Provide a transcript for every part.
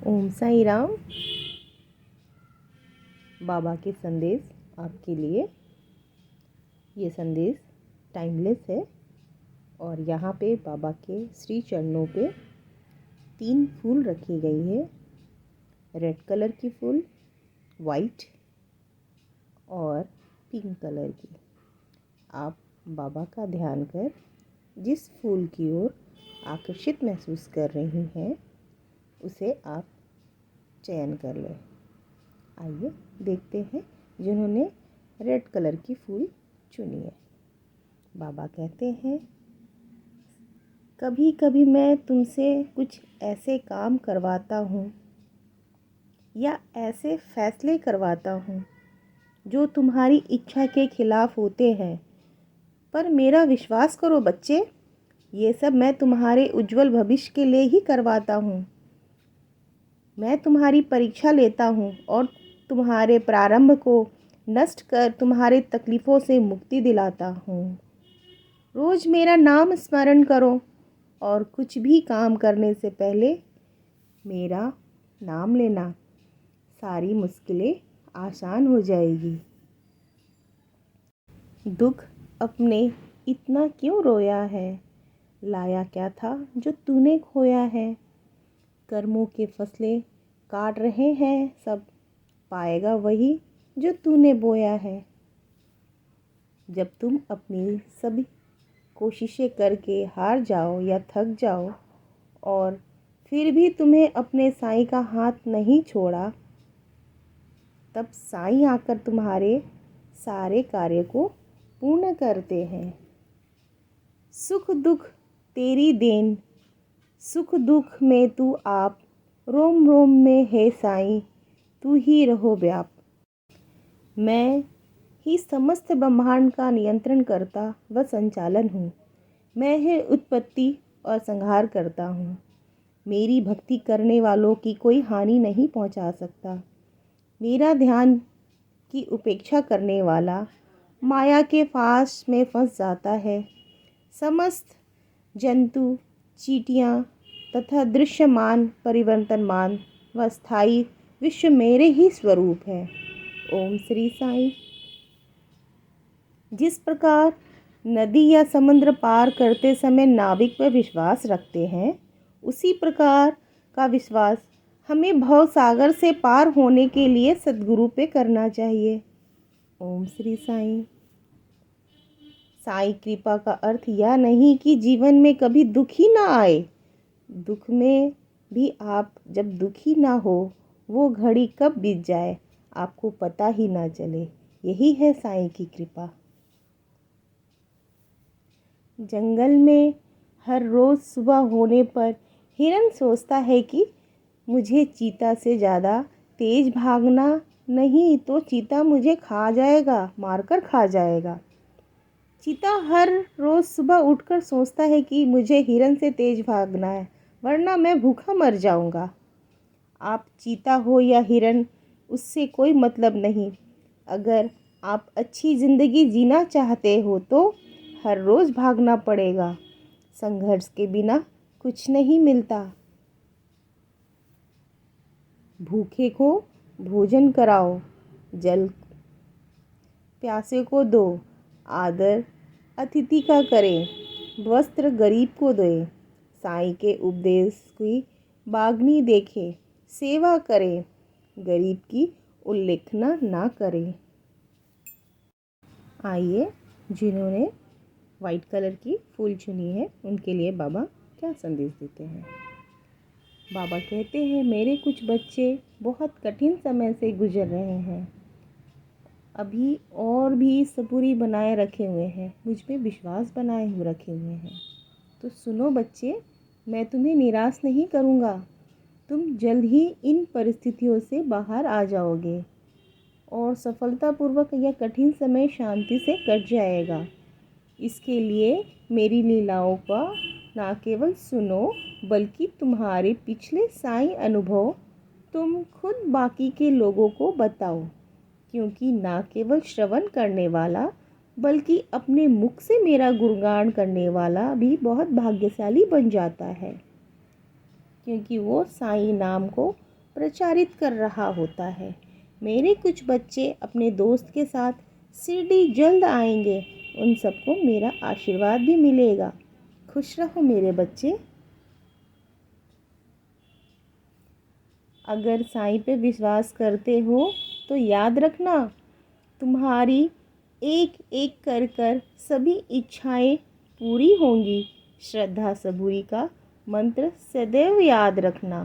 ओम साई राम। बाबा के संदेश आपके लिए। ये संदेश टाइमलेस है और यहाँ पे बाबा के श्री चरणों पे 3 फूल रखी गई है। रेड कलर की फूल, वाइट और पिंक कलर की। आप बाबा का ध्यान कर जिस फूल की ओर आकर्षित महसूस कर रही हैं उसे आप चयन कर लें। आइए देखते हैं जिन्होंने रेड कलर की फूल चुनी है। बाबा कहते हैं, कभी कभी मैं तुमसे कुछ ऐसे काम करवाता हूँ या ऐसे फैसले करवाता हूँ जो तुम्हारी इच्छा के खिलाफ होते हैं, पर मेरा विश्वास करो बच्चे, ये सब मैं तुम्हारे उज्जवल भविष्य के लिए ही करवाता हूँ। मैं तुम्हारी परीक्षा लेता हूँ और तुम्हारे प्रारंभ को नष्ट कर तुम्हारे तकलीफ़ों से मुक्ति दिलाता हूँ। रोज़ मेरा नाम स्मरण करो और कुछ भी काम करने से पहले मेरा नाम लेना, सारी मुश्किलें आसान हो जाएगी। दुख अपने इतना क्यों रोया है, लाया क्या था जो तूने खोया है। कर्मों के फसलें काट रहे हैं सब, पाएगा वही जो तूने बोया है। जब तुम अपनी सभी कोशिशें करके हार जाओ या थक जाओ और फिर भी तुम्हें अपने साईं का हाथ नहीं छोड़ा, तब साईं आकर तुम्हारे सारे कार्य को पूर्ण करते हैं। सुख दुख तेरी देन, सुख दुख में तू आप, रोम रोम में है साईं, तू ही रहो व्याप। मैं ही समस्त ब्रह्मांड का नियंत्रण करता व संचालन हूँ। मैं ही उत्पत्ति और संहार करता हूँ। मेरी भक्ति करने वालों की कोई हानि नहीं पहुँचा सकता। मेरा ध्यान की उपेक्षा करने वाला माया के फांस में फंस जाता है। समस्त जंतु, चींटियाँ तथा दृश्यमान, परिवर्तनमान व स्थायी विश्व मेरे ही स्वरूप है। ओम श्री साईं। जिस प्रकार नदी या समुद्र पार करते समय नाविक पर विश्वास रखते हैं, उसी प्रकार का विश्वास हमें भव सागर से पार होने के लिए सद्गुरु पे करना चाहिए। ओम श्री साईं। साईं कृपा का अर्थ यह नहीं कि जीवन में कभी दुख ही ना आए। दुख में भी आप जब दुखी ना हो, वो घड़ी कब बीत जाए आपको पता ही ना चले। यही है साईं की कृपा। जंगल में हर रोज़ सुबह होने पर हिरन सोचता है कि मुझे चीता से ज़्यादा तेज भागना नहीं तो चीता मुझे खा जाएगा, मारकर खा जाएगा। चीता हर रोज़ सुबह उठकर सोचता है कि मुझे हिरन से तेज भागना है, वरना मैं भूखा मर जाऊंगा। आप चीता हो या हिरन, उससे कोई मतलब नहीं। अगर आप अच्छी ज़िंदगी जीना चाहते हो तो हर रोज़ भागना पड़ेगा। संघर्ष के बिना कुछ नहीं मिलता। भूखे को भोजन कराओ, जल प्यासे को दो, आदर अतिथि का करें, वस्त्र गरीब को दें। साईं के उपदेश की बागनी देखें, सेवा करें, गरीब की उल्लेखना ना करें। आइए, जिन्होंने वाइट कलर की फूल चुनी है उनके लिए बाबा क्या संदेश देते हैं। बाबा कहते हैं, मेरे कुछ बच्चे बहुत कठिन समय से गुजर रहे हैं, अभी और भी सबूरी बनाए रखे हुए हैं, मुझ पे विश्वास बनाए हुए रखे हुए हैं। तो सुनो बच्चे, मैं तुम्हें निराश नहीं करूँगा। तुम जल्द ही इन परिस्थितियों से बाहर आ जाओगे और सफलतापूर्वक यह कठिन समय शांति से कट जाएगा। इसके लिए मेरी लीलाओं का ना केवल सुनो, बल्कि तुम्हारे पिछले साईं अनुभव तुम खुद बाकी के लोगों को बताओ, क्योंकि ना केवल श्रवण करने वाला बल्कि अपने मुख से मेरा गुणगान करने वाला भी बहुत भाग्यशाली बन जाता है, क्योंकि वो साईं नाम को प्रचारित कर रहा होता है। मेरे कुछ बच्चे अपने दोस्त के साथ शिरडी जल्द आएंगे, उन सबको मेरा आशीर्वाद भी मिलेगा। खुश रहो मेरे बच्चे। अगर साईं पे विश्वास करते हो तो याद रखना, तुम्हारी एक एक कर कर सभी इच्छाएं पूरी होंगी। श्रद्धा सबूरी का मंत्र सदैव याद रखना।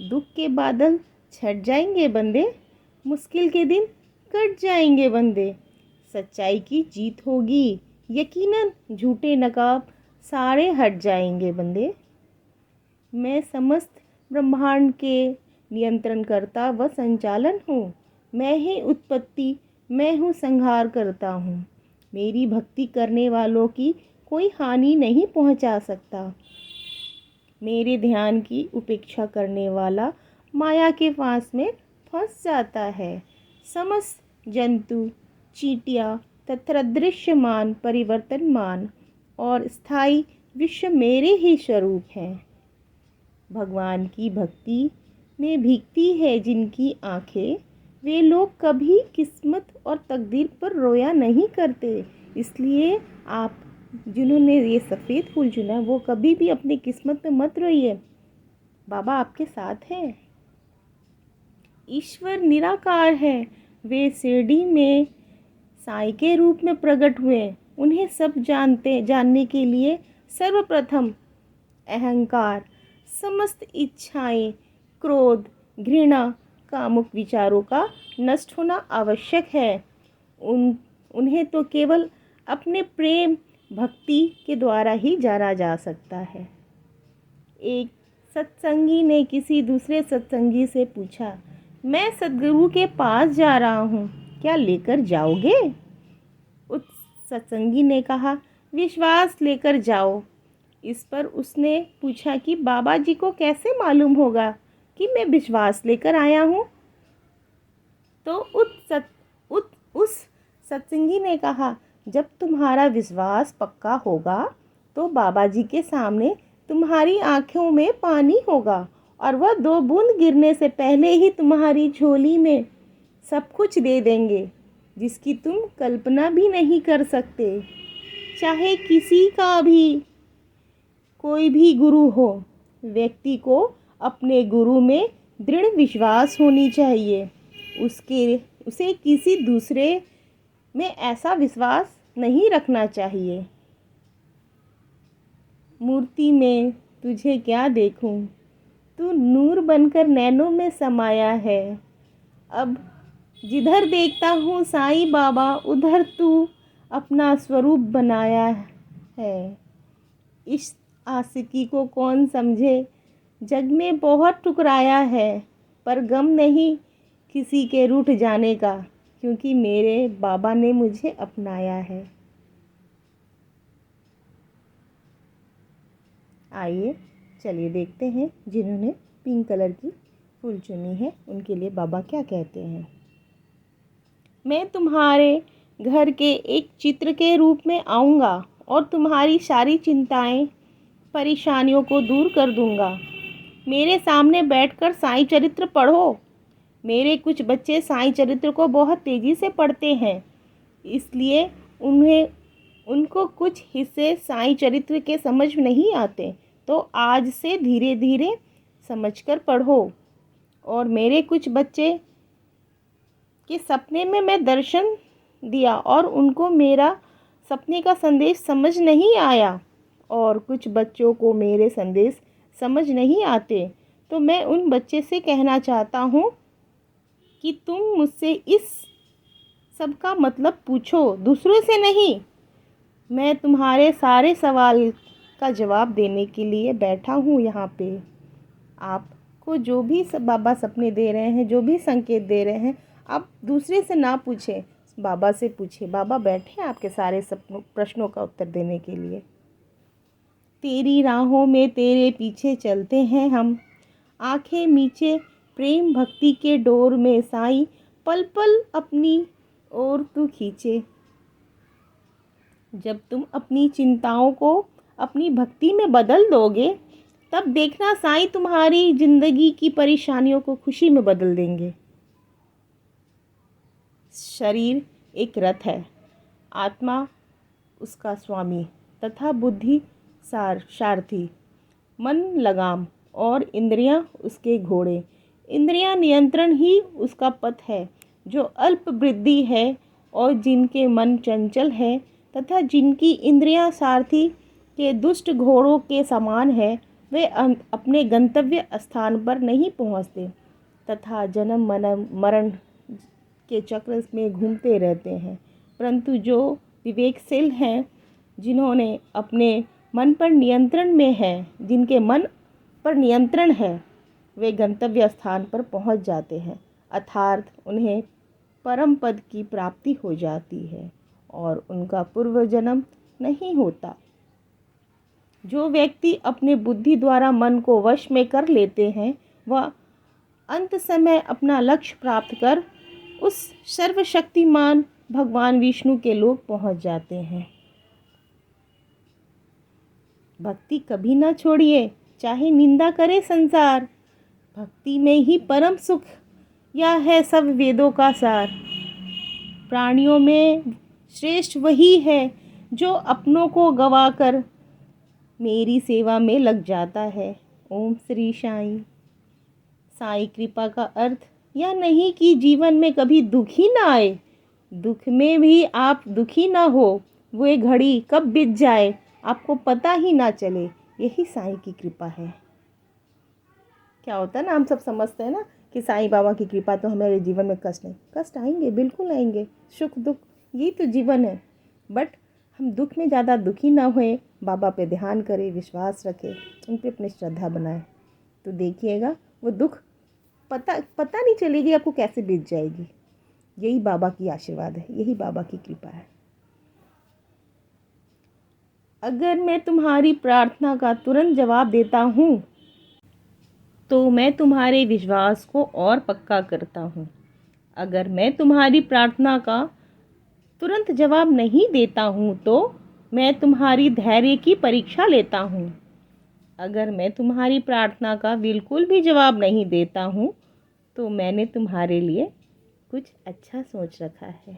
दुख के बादल छट जाएंगे बंदे, मुश्किल के दिन कट जाएंगे बंदे। सच्चाई की जीत होगी, यकीनन झूठे नकाब सारे हट जाएंगे बंदे। मैं समस्त ब्रह्मांड के नियंत्रणकर्ता व संचालन हूँ। मैं ही उत्पत्ति, मैं हूँ संहार करता हूँ। मेरी भक्ति करने वालों की कोई हानि नहीं पहुँचा सकता। मेरे ध्यान की उपेक्षा करने वाला माया के फांस में फंस जाता है। समस्त जंतु, चींटियाँ तथा दृश्यमान, परिवर्तनमान और स्थायी विश्व मेरे ही स्वरूप हैं। भगवान की भक्ति में भीगती है जिनकी आंखें, वे लोग कभी किस्मत और तकदीर पर रोया नहीं करते। इसलिए आप जिन्होंने ये सफ़ेद फूल चुना, वो कभी भी अपनी किस्मत में मत रोइए, बाबा आपके साथ हैं। ईश्वर निराकार है, वे शिरडी में साईं के रूप में प्रकट हुए। उन्हें सब जानने के लिए सर्वप्रथम अहंकार, समस्त इच्छाएं, क्रोध, घृणा, कामुक विचारों का नष्ट होना आवश्यक है। उन्हें तो केवल अपने प्रेम भक्ति के द्वारा ही जाना जा सकता है। एक सत्संगी ने किसी दूसरे सत्संगी से पूछा, मैं सद्गुरु के पास जा रहा हूँ, क्या लेकर जाओगे? उस सत्संगी ने कहा, विश्वास लेकर जाओ। इस पर उसने पूछा कि बाबा जी को कैसे मालूम होगा कि मैं विश्वास लेकर आया हूँ? तो उस सत्संगी ने कहा, जब तुम्हारा विश्वास पक्का होगा तो बाबा जी के सामने तुम्हारी आँखों में पानी होगा और वह 2 बूंद गिरने से पहले ही तुम्हारी झोली में सब कुछ दे देंगे, जिसकी तुम कल्पना भी नहीं कर सकते। चाहे किसी का भी कोई भी गुरु हो, व्यक्ति को अपने गुरु में दृढ़ विश्वास होनी चाहिए। उसे किसी दूसरे में ऐसा विश्वास नहीं रखना चाहिए। मूर्ति में तुझे क्या देखूं, तू नूर बनकर नैनों में समाया है। अब जिधर देखता हूँ साईं बाबा, उधर तू अपना स्वरूप बनाया है। इस आशिकी को कौन समझे, जग में बहुत ठुकराया है, पर गम नहीं किसी के रूठ जाने का, क्योंकि मेरे बाबा ने मुझे अपनाया है। आइए चलिए देखते हैं जिन्होंने पिंक कलर की फूल चुनी है उनके लिए बाबा क्या कहते हैं। मैं तुम्हारे घर के एक चित्र के रूप में आऊँगा और तुम्हारी सारी चिंताएं, परेशानियों को दूर कर दूँगा। मेरे सामने बैठकर साईं चरित्र पढ़ो। मेरे कुछ बच्चे साईं चरित्र को बहुत तेज़ी से पढ़ते हैं, इसलिए उनको कुछ हिस्से साईं चरित्र के समझ नहीं आते, तो आज से धीरे धीरे समझकर पढ़ो। और मेरे कुछ बच्चे के सपने में मैं दर्शन दिया और उनको मेरा सपने का संदेश समझ नहीं आया, और कुछ बच्चों को मेरे संदेश समझ नहीं आते, तो मैं उन बच्चे से कहना चाहता हूँ कि तुम मुझसे इस सब का मतलब पूछो, दूसरों से नहीं। मैं तुम्हारे सारे सवाल का जवाब देने के लिए बैठा हूँ यहाँ पे। आपको जो भी बाबा सपने दे रहे हैं, जो भी संकेत दे रहे हैं, आप दूसरे से ना पूछें, बाबा से पूछें। बाबा बैठे हैं आपके सारे प्रश्नों का उत्तर देने के लिए। तेरी राहों में तेरे पीछे चलते हैं हम, आंखें मीचे प्रेम भक्ति के डोर में साईं, पल पल अपनी ओर तू खींचे। जब तुम अपनी चिंताओं को अपनी भक्ति में बदल दोगे, तब देखना साईं तुम्हारी ज़िंदगी की परेशानियों को खुशी में बदल देंगे। शरीर एक रथ है, आत्मा उसका स्वामी तथा बुद्धि सारथी, मन लगाम और इंद्रियां उसके घोड़े। इंद्रियां नियंत्रण ही उसका पथ है। जो अल्प बुद्धि है और जिनके मन चंचल है तथा जिनकी इंद्रियां सारथी के दुष्ट घोड़ों के समान है, वे अपने गंतव्य स्थान पर नहीं पहुंचते तथा जन्म मरण के चक्र में घूमते रहते हैं। परंतु जो विवेकशील हैं, जिन्होंने अपने मन पर नियंत्रण में है, जिनके मन पर नियंत्रण है, वे गंतव्य स्थान पर पहुंच जाते हैं, अर्थात उन्हें परम पद की प्राप्ति हो जाती है और उनका पूर्व जन्म नहीं होता। जो व्यक्ति अपने बुद्धि द्वारा मन को वश में कर लेते हैं, वह अंत समय अपना लक्ष्य प्राप्त कर उस सर्वशक्तिमान भगवान विष्णु के लोक पहुंच जाते हैं। भक्ति कभी ना छोड़िए, चाहे निंदा करे संसार। भक्ति में ही परम सुख, यह है सब वेदों का सार। प्राणियों में श्रेष्ठ वही है जो अपनों को गवाकर मेरी सेवा में लग जाता है। ओम श्री साईं। साईं कृपा का अर्थ यह नहीं कि जीवन में कभी दुख ही ना आए, दुख में भी आप दुखी ना हो, वो घड़ी कब बीत जाए आपको पता ही ना चले, यही साईं की कृपा है। क्या होता है ना, हम सब समझते हैं ना कि साईं बाबा की कृपा तो हमारे जीवन में कष्ट नहीं, कष्ट आएंगे, बिल्कुल आएंगे, सुख दुख यही तो जीवन है। बट हम दुख में ज़्यादा दुखी ना होए, बाबा पे ध्यान करें, विश्वास रखें, उन पे अपनी श्रद्धा बनाएं, तो देखिएगा वो दुख पता नहीं चलेगी आपको कैसे बीत जाएगी। यही बाबा की आशीर्वाद है, यही बाबा की कृपा है। अगर मैं तुम्हारी प्रार्थना का तुरंत जवाब देता हूँ तो मैं तुम्हारे विश्वास को और पक्का करता हूँ। अगर मैं तुम्हारी प्रार्थना का तुरंत जवाब नहीं देता हूँ तो मैं तुम्हारी धैर्य की परीक्षा लेता हूँ। अगर मैं तुम्हारी प्रार्थना का बिल्कुल भी जवाब नहीं देता हूँ तो मैंने तुम्हारे लिए कुछ अच्छा सोच रखा है।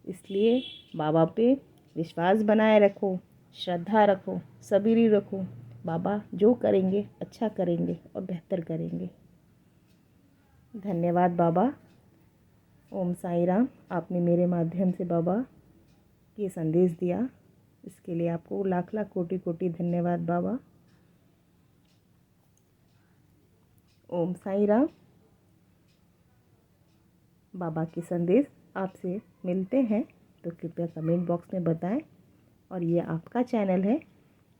इसलिए बाबा पे विश्वास बनाए रखो, श्रद्धा रखो, सबीरी रखो। बाबा जो करेंगे अच्छा करेंगे और बेहतर करेंगे। धन्यवाद बाबा। ओम साई राम। आपने मेरे माध्यम से बाबा ये संदेश दिया, इसके लिए आपको लाख लाख कोटि कोटि धन्यवाद बाबा। ओम साई राम। बाबा के संदेश आपसे मिलते हैं तो कृपया कमेंट बॉक्स में बताएं। और ये आपका चैनल है,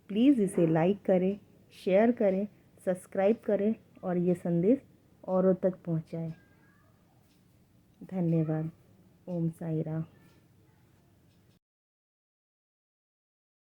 प्लीज़ इसे लाइक करें, शेयर करें, सब्सक्राइब करें और ये संदेश औरों तक पहुंचाएं। धन्यवाद। ओम साई राम।